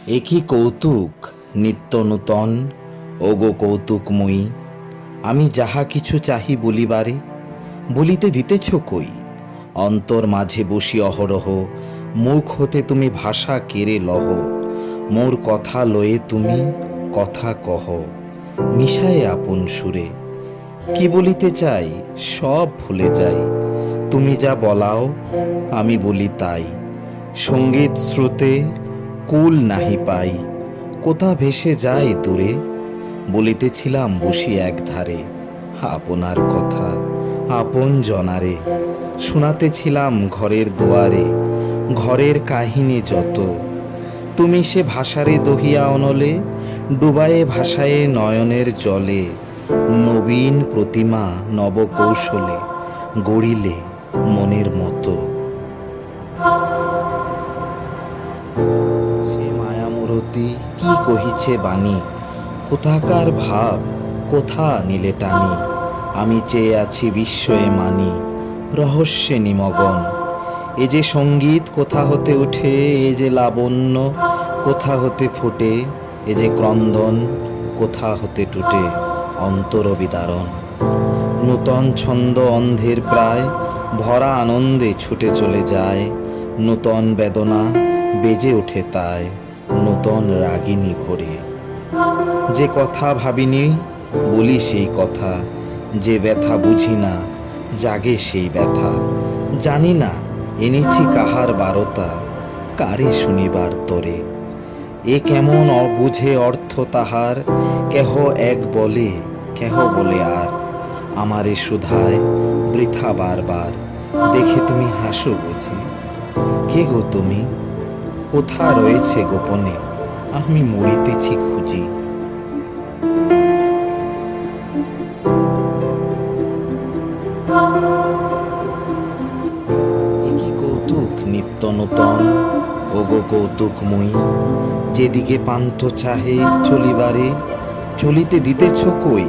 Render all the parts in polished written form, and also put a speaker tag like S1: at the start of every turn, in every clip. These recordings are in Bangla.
S1: একই কৌতুক নিত্য নূতন, ওগো কৌতুকময়ী। আমি যাহা কিছু চাহি বলিবারে, বলিতে দিতেছ কই? অন্তর মাঝে বসি অহরহ, মুখ হতে তুমি ভাষা কেড়ে লহ। মোর কথা লয়ে তুমি কথা কহ, মিশায়ে আপন সুরে। কি বলিতে চাই সব ভুলে যাই, তুমি যা বলাও আমি বলি তাই। সঙ্গীত স্রোতে কুল নাহি পাই, কোথা ভেসে যায় দূরে। বলিতেছিলাম বসি এক ধারে, আপনার কথা আপন জনারে। শোনাতেছিলাম ঘরের দুয়ারে, ঘরের কাহিনী যত। তুমি সে ভাষারে দহিয়া অনলে, ডুবায়ে ভাষায়ে নয়নের জলে। নবীন প্রতিমা নব কৌশলে গড়িলে মনের মতো। সে মায়ামূরতি কি কহিছে বাণী, কোথাকার ভাব কোথা নিলে টানি। আমি চেয়ে আছি বিস্ময়ে মানি, রহস্যে নিমগন। এ যে সঙ্গীত কোথা হতে উঠে, এ যে লাবণ্য কোথা হতে ফুটে। এ যে ক্রন্দন কোথা হতে টুটে, অন্তর বিদারণ। নূতন ছন্দ অন্ধের প্রায়, ভরা আনন্দে ছুটে চলে যায়। নূতন বেদনা বেজে ওঠে তাই, নূতন রাগিনী ভরে। যে কথা ভাবিনি বলি সেই কথা, যে ব্যথা বুঝি না জাগে সেই ব্যথা। জানি না এনেছি কাহার বারতা, কারে শুনিবার তরে। এ কেমন অবুঝে অর্থ তাহার, কেহ এক বলে কেহ বলে আর। আমারে শুধায় বৃথা বারবার, দেখে তুমি হাসো বুঝি। কে গো তুমি, কোথা রয়েছে গোপনে, আমি মরিতেছি খুঁজি। একই কৌতুক নিত্য নূতন, ওগো কৌতুকময়ী। যেদিকে পান্থ চাহে চলিবারে, চলিতে দিতেছ কই?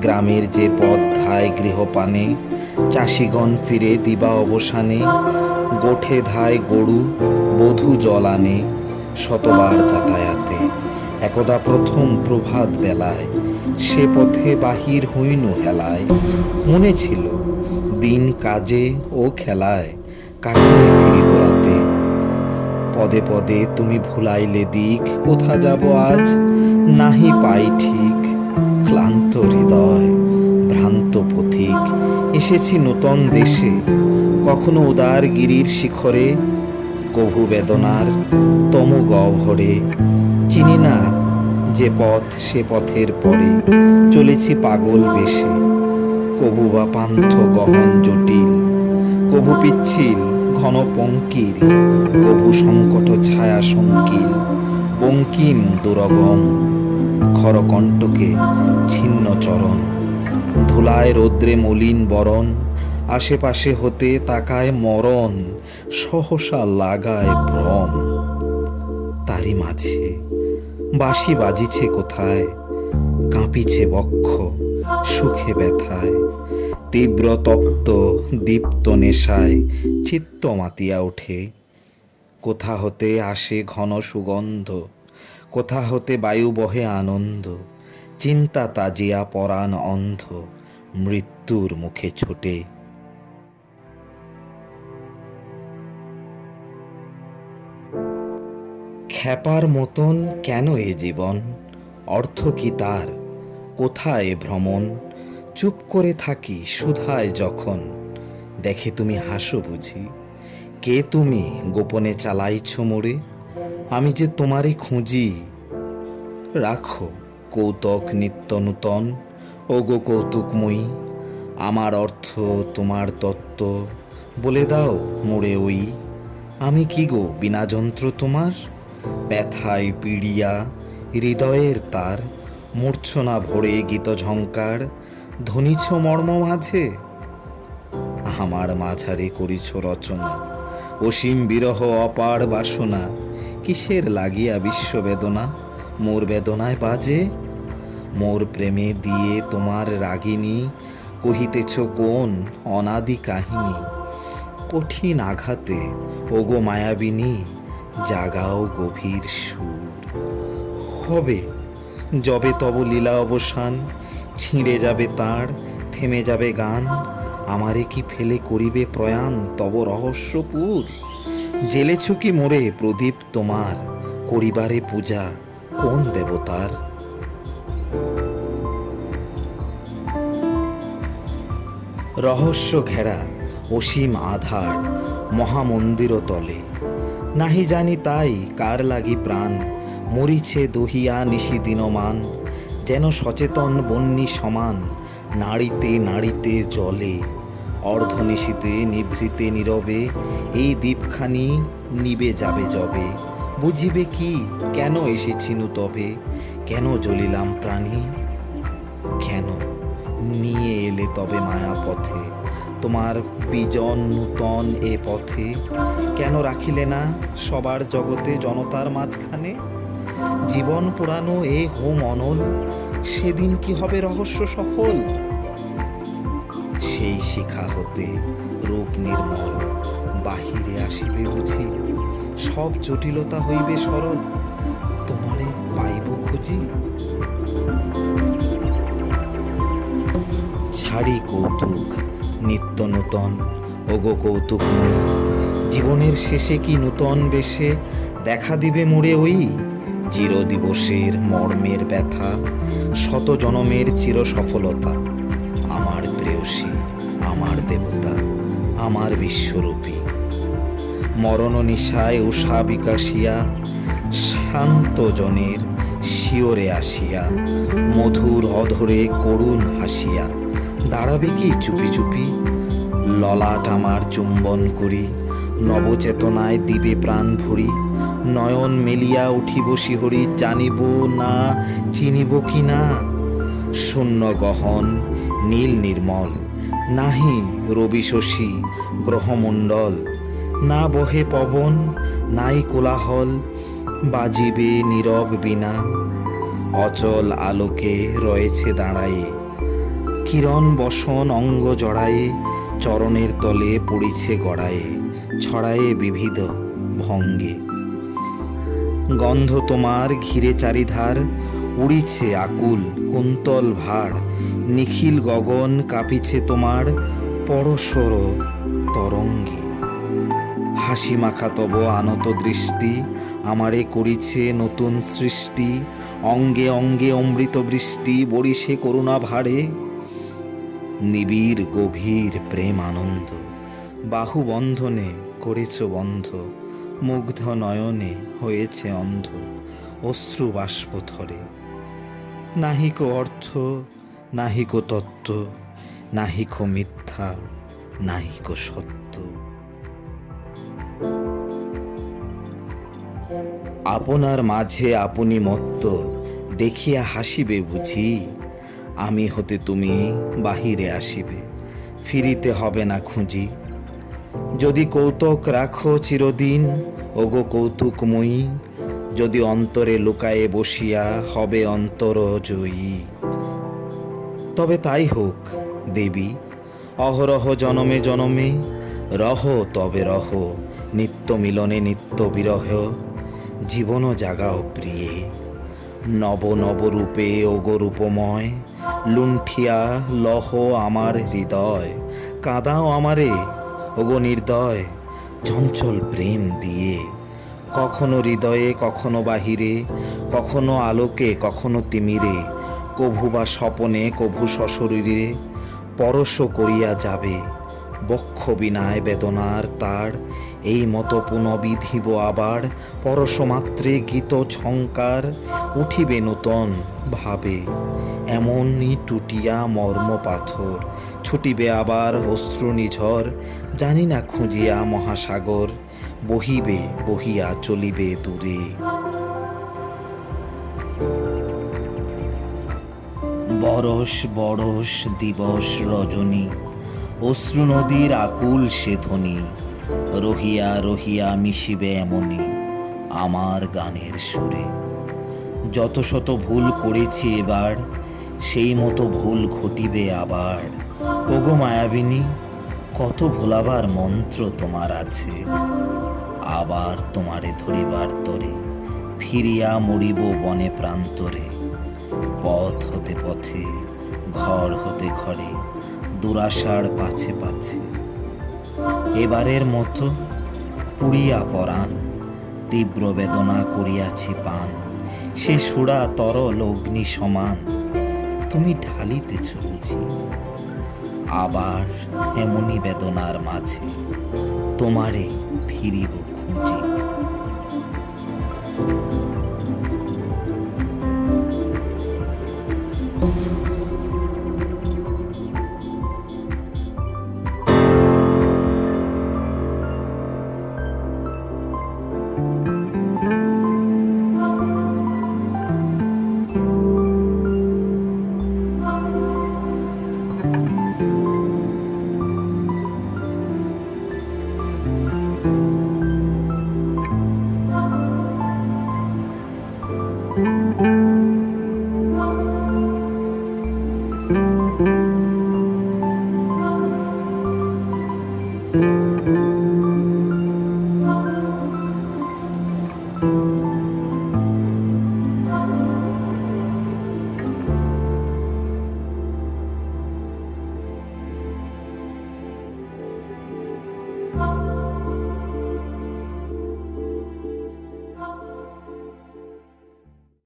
S1: গ্রামের যে পথ ধায় গৃহপানে, চাষিগণ ফিরে দিবা অবসানে। গোঠে ধায় গরু বধূ জল আনে, শতবার যাতায়াতে। একদা প্রথম প্রভাত বেলায়, সে পথে বাহির হইনু হেলায়। মনে ছিল দিন কাজে ও খেলায়, কাটিয়ে ফিরিব রাতে। পদে পদে তুমি ভুলাইলে দিক, কোথা যাব আজ নাহি পাই ঠিক। ক্লান্ত হৃদয় ভ্রান্ত পথিক, এসেছি নূতন দেশে। কখনো উদার গিরির শিখরে, কভু বেদনার তম গহ্বরে। চিনি না যে পথ সে পথের পরে, চলেছি পাগল বেশে। কভু বা পান্থ গহন জটিল, কভু পিচ্ছিল ঘন পঙ্কিল। কভু সংকট ছায়া সংকিল, বঙ্কিম দুরগম। খরকণ্টকে ছিন্ন চরণ, ধুলায় রৌদ্রে মলিন বরণ। আশেপাশে হতে তাকায় মরণ, সহসা লাগায় ভ্রম। তারই মাঝে বাঁশি বাজিছে কোথায়, কাঁপিছে বক্ষ সুখে ব্যথায়। তীব্র তপ্ত দীপ্ত নেশায় চিত্ত মাতিয়া ওঠে। কোথা হতে আসে ঘন সুগন্ধ, কোথা হতে বায়ু বহে আনন্দ। চিন্তা তাজিয়া পরাণ অন্ধ, মৃত্যুর মুখে ছোটে। খ্যাপার মতন কেন এ জীবন, অর্থ কি তার, কোথায় ভ্রমণ। চুপ করে থাকি সুধায় যখন, দেখে তুমি হাসো বুঝি। কে তুমি গোপনে চালাইছ মোরে, আমি যে তোমারে খুঁজি। রাখো কৌতুক নিত্য নূতন, ওগো কৌতুকময়ী। আমার অর্থ তোমার তত্ত্ব, বলে দাও মোরে ওই। আমি কি গো বিনা যন্ত্র তোমার, ব্যথায় পিড়িয়া হৃদয়ের তার। মূর্ছনা ভরে গীত ঝঙ্কার, ধ্বনিছ মর্ম মাঝে। আমার মাঝারে করিছ রচনা, অসীম বিরহ অপার বাসনা। কিসের লাগিয়া বিশ্ব বেদনা, মোর বেদনায় বাজে। মোর প্রেমে দিয়ে তোমার রাগিনী, কহিতেছ কোন অনাদি কাহিনী। কঠিন আঘাতে ওগো মায়াবিনী, জাগাও গভীর সুর। হবে যবে তব লীলা অবসান, ছিঁড়ে যাবে তার, থেমে যাবে গান। আমারে কি ফেলে করিবে প্রয়াণ তব রহস্যপুর? জেলেছ কি মোরে প্রদীপ তোমার, করিবারে পূজা কোন দেবতার? রহস্য ঘেরা অসীম আধার মহামন্দির তলে, নাহি জানি তাই কার লাগি প্রাণ মরিছে দহিয়া নিশি দিনমান। যেন সচেতন বন্যী সমান নাড়িতে নাড়িতে জলে, অর্ধনিশীতে নিভৃতে নীরবে এই দ্বীপখানি নিবে যাবে যবে। বুঝিবে কি কেন এসেছিনু তবে, কেন জ্বলিলাম প্রাণী? কেন নিয়ে এলে তবে মায়া পথে তোমার বিজন নূতন এ পথে? কেন রাখিলে না সবার জগতে জনতার মাঝখানে? জীবন পোড়ানো এ হোম অনল, সেদিন কি হবে রহস্য সফল? সেই শিখা হতে রূপ নির্মল বাহিরে আসিবে বুঝি, সব জটিলতা হইবে সরল তোমারে পাইব খুঁজি। ছাড়ি কৌতুক নিত্য নূতন, ওগো কৌতুকময়ী, জীবনের শেষে কি নূতন বেশে দেখা দিবে মোরে ওই চিরদিবসের মর্মের ব্যথা, শত জনমের চির সফলতা। আমার প্রেয়সী, আমার দেবতা, আমার বিশ্বরূপী, মরণ নিশায় উষা বিকাশিয়া শান্ত জনের শিওরে আসিয়া, মধুর অধরে করুণ হাসিয়া দাঁড়াবে কি চুপি চুপি? ললাট আমার চুম্বন করি, নবচেতনায় দিবে প্রাণ ভরি, নয়ন মেলিয়া উঠিব শিহরি, জানিব না চিনিব কি না? শূন্য গহন নীল নির্মল, নাহি রবি শশী গ্রহমণ্ডল, না বহে পবন নাই কোলাহল, বাজিবে নীরব বীণা। অচল আলোকে রয়েছে দাঁড়ায়ে, কিরণ বসন অঙ্গ জড়ায়ে, চরণের তলে পড়িছে গড়ায়ে, ছড়ায়ে বিবিধ ভঙ্গে। গন্ধ তোমার ঘিরে চারিধার, উড়িছে আকুল কুন্তল ভাড়, নিখিল গগন কাঁপিছে তোমার পরশর তরঙ্গে। হাসি মাখা তব আনত দৃষ্টি আমারে করিছে নতুন সৃষ্টি, অঙ্গে অঙ্গে অমৃত বৃষ্টি বরিছে করুণা ভারে। নিবিড় গভীর প্রেম আনন্দ বাহু বন্ধনে করেছ বন্ধ, মুগ্ধ নয়নে হয়েছে অন্ধ অশ্রু বাষ্প থরে। নাহিক অর্থ নাহিক তত্ত্ব, নাহিক মিথ্যা নাহিক সত্য। আপনার মাঝে আপনি মত্ত দেখিয়া হাসিবে বুঝি, আমি হতে তুমি বাহিরে আসিবে ফিরিতে হবে না খুঁজি। যদি কৌতুক রাখো চিরদিন ওগো কৌতুকময়ী, যদি অন্তরে লুকায়ে বসিয়া হবে অন্তর জয়ী। তবে তাই হোক দেবী, অহরহ জনমে জনমে রহ তবে রহ, নিত্য মিলনে নিত্য বিরহ জীবন জাগাও প্রিয়ে। নব নব রূপে ওগো রূপময়, লুণ্ঠিয়া লহ আমার হৃদয়, কাঁদাও আমারে ওগো নির্দয় চঞ্চল প্রেম দিয়ে। কখনো হৃদয়ে কখনো বাহিরে, কখনো আলোকে কখনো তিমিরে, কভু বা স্বপনে কভু সশরীরে পরশ করিয়া যাবে। বক্ষ বিনায় বেদনার তার এই মতো পুনবিধিব আবার, পরশমাত্রে গীত ঝঙ্কার উঠিবে নূতন ভাবে। এমনই টুটিয়া মর্ম পাথর ছুটিবে আবার অশ্রু নিঝর, জানি না খুঁজিয়া মহাসাগর বহিবে বহিয়া চলিবে দূরে। বরস বরস দিবস রজনী, অশ্রু নদীর আকুল সে ধ্বনি, রহিয়া রহিয়া মিশিবে এমনি আমার গানের সুরে। যত শত ভুল করেছি এবার, সেই মতো ভুল ঘটিবে আবার। ওগো মায়াবিনী, কত ভোলাবার মন্ত্র তোমার আছে, আবার তোমারে ধরিবার তরে ফিরিয়া মরিব বনে প্রান্তরে। পথ হতে পথে, ঘর হতে ঘরে, দুরাশার পাছে পাছে। এবারের মতো পুড়িয়া পরাণ, তীব্র বেদনা করিয়াছি পান। সে সুরা তরল অগ্নি সমান, তুমি ঢালিতেছ বুঝি। আবার এমনি বেদনার মাঝে তোমারে ফিরিব খুঁজি।